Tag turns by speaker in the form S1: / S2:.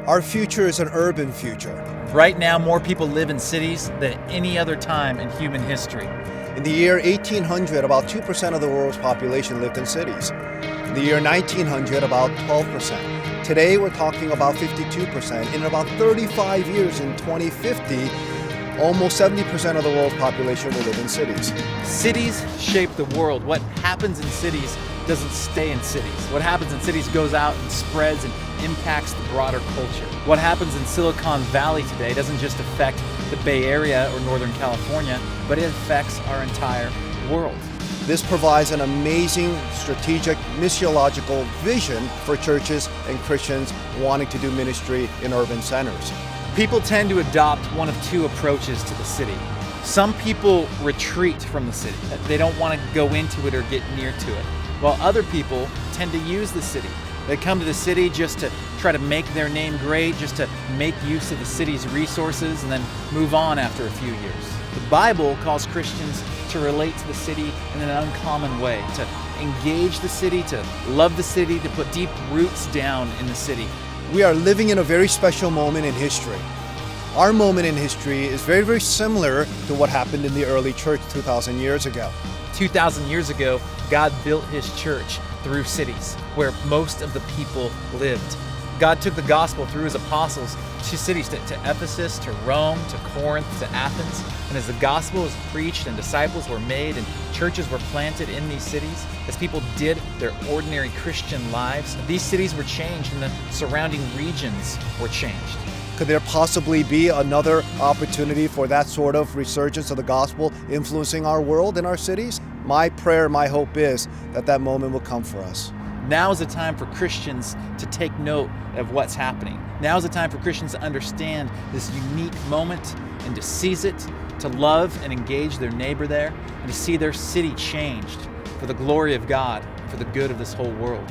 S1: Our future is an urban future.
S2: Right now, more people live in cities than any other time in human history.
S1: In the year 1800, about 2% of the world's population lived in cities. In the year 1900, about 12%. Today, we're talking about 52%. In about 35 years, in 2050, almost 70% of the world's population will live in cities.
S2: Cities shape the world. What happens in cities doesn't stay in cities. What happens in cities goes out and spreads and impacts the broader culture. What happens in Silicon Valley today doesn't just affect the Bay Area or Northern California, but it affects our entire world.
S1: This provides an amazing strategic missiological vision for churches and Christians wanting to do ministry in urban centers.
S2: People tend to adopt one of two approaches to the city. Some people retreat from the city. They don't want to go into it or get near to it. While other people tend to use the city. They come to the city just to try to make their name great, just to make use of the city's resources and then move on after a few years. The Bible calls Christians to relate to the city in an uncommon way, to engage the city, to love the city, to put deep roots down in the city.
S1: We are living in a very special moment in history. Our moment in history is very, very similar to what happened in the early church 2,000 years ago.
S2: 2,000 years ago, God built his church through cities where most of the people lived. God took the gospel through his apostles to cities, to Ephesus, to Rome, to Corinth, to Athens. And as the gospel was preached and disciples were made and churches were planted in these cities, as people did their ordinary Christian lives, these cities were changed and the surrounding regions were changed.
S1: Could there possibly be another opportunity for that sort of resurgence of the gospel influencing our world and our cities? My prayer, my hope is that that moment will come for us.
S2: Now is the time for Christians to take note of what's happening. Now is the time for Christians to understand this unique moment and to seize it, to love and engage their neighbor there, and to see their city changed for the glory of God, for the good of this whole world.